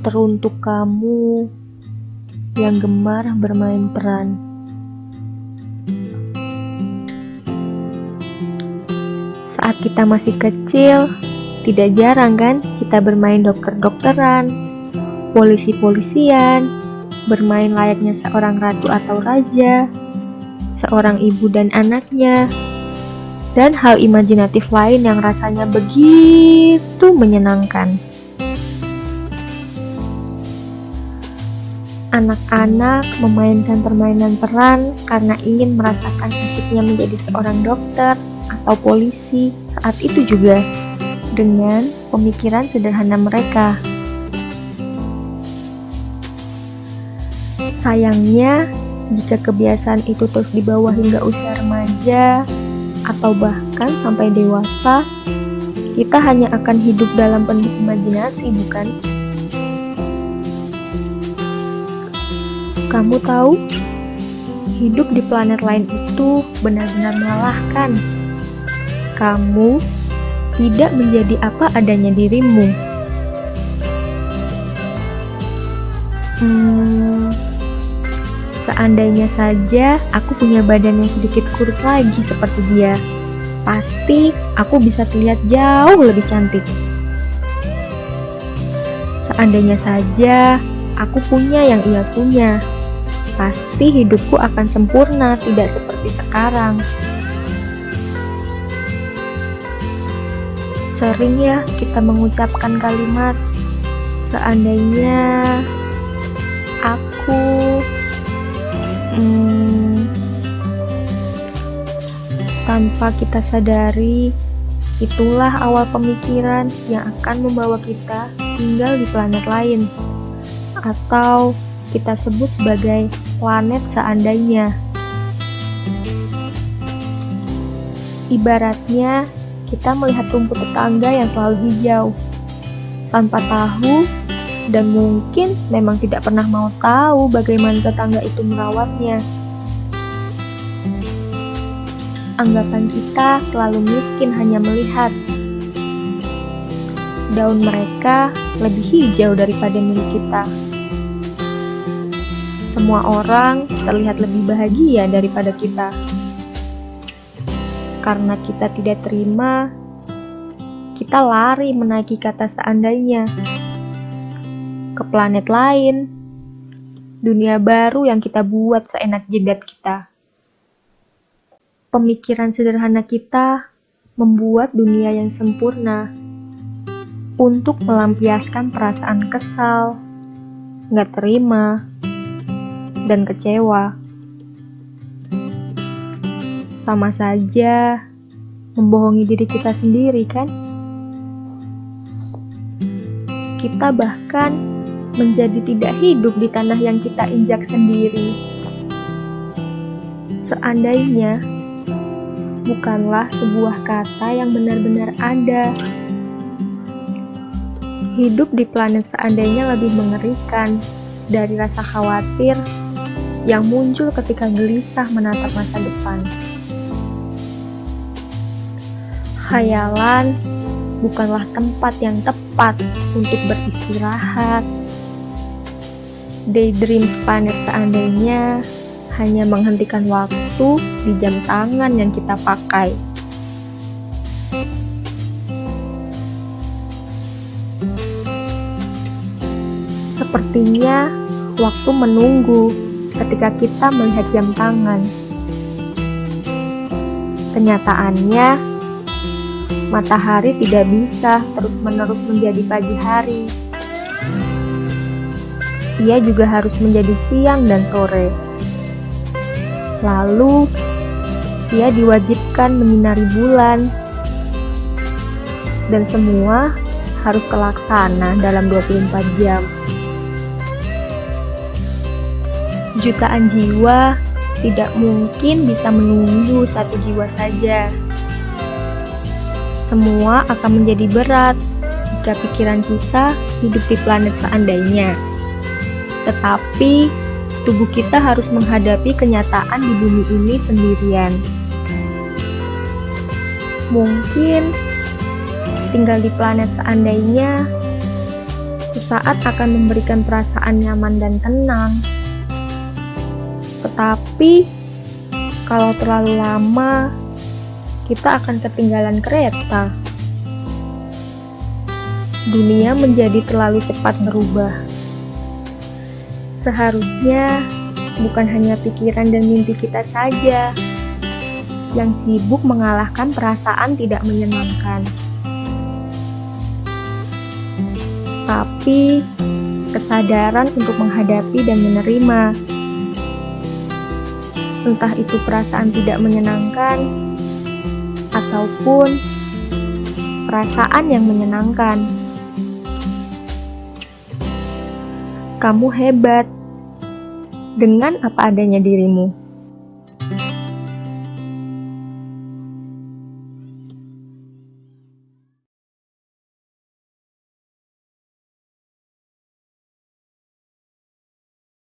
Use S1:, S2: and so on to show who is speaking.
S1: Teruntuk kamu yang gemar bermain peran. Saat kita masih kecil, tidak jarang kan kita bermain dokter-dokteran, polisi-polisian, bermain layaknya seorang ratu atau raja, seorang ibu dan anaknya, dan hal imajinatif lain yang rasanya begitu menyenangkan. Anak-anak memainkan permainan peran karena ingin merasakan asiknya menjadi seorang dokter atau polisi saat itu juga dengan pemikiran sederhana mereka. Sayangnya, jika kebiasaan itu terus dibawa hingga usia remaja atau bahkan sampai dewasa, kita hanya akan hidup dalam penuh imajinasi, bukan? Kamu tahu, hidup di planet lain itu benar-benar melelahkan. Kamu tidak menjadi apa adanya dirimu. Seandainya saja aku punya badan yang sedikit kurus lagi seperti dia, pasti aku bisa terlihat jauh lebih cantik. Seandainya saja aku punya yang ia punya, pasti hidupku akan sempurna, tidak seperti sekarang. Sering ya kita mengucapkan kalimat, seandainya aku tanpa kita sadari, itulah awal pemikiran yang akan membawa kita tinggal di planet lain, atau kita sebut sebagai planet seandainya. Ibaratnya kita melihat rumput tetangga yang selalu hijau, tanpa tahu dan mungkin memang tidak pernah mau tahu bagaimana tetangga itu merawatnya. Anggapan kita terlalu miskin hanya melihat daun mereka lebih hijau daripada milik kita. Semua orang terlihat lebih bahagia daripada kita. Karena kita tidak terima, kita lari menaiki kata seandainya ke planet lain, dunia baru yang kita buat seenak jidat kita. Pemikiran sederhana kita membuat dunia yang sempurna untuk melampiaskan perasaan kesal, nggak terima, dan kecewa. Sama saja membohongi diri kita sendiri, kan? Kita bahkan menjadi tidak hidup di tanah yang kita injak sendiri. Seandainya bukanlah sebuah kata yang benar-benar ada. Hidup di planet seandainya lebih mengerikan dari rasa khawatir yang muncul ketika gelisah menatap masa depan. Khayalan bukanlah tempat yang tepat untuk beristirahat. Daydreams planet seandainya hanya menghentikan waktu di jam tangan yang kita pakai. Sepertinya waktu menunggu ketika kita melihat jam tangan. Kenyataannya, matahari tidak bisa terus-menerus menjadi pagi hari. Ia juga harus menjadi siang dan sore. Lalu, ia diwajibkan menyinari bulan. Dan semua harus terlaksana dalam 24 jam. Jutaan jiwa tidak mungkin bisa menunggu satu jiwa saja. Semua akan menjadi berat jika pikiran kita hidup di planet seandainya. Tetapi, tubuh kita harus menghadapi kenyataan di bumi ini sendirian. Mungkin tinggal di planet seandainya sesaat akan memberikan perasaan nyaman dan tenang. Tetapi, kalau terlalu lama, kita akan ketinggalan kereta. Dunia menjadi terlalu cepat berubah. Seharusnya bukan hanya pikiran dan mimpi kita saja yang sibuk mengalahkan perasaan tidak menyenangkan, tapi kesadaran untuk menghadapi dan menerima. Entah itu perasaan tidak menyenangkan ataupun perasaan yang menyenangkan. Kamu hebat dengan apa adanya dirimu.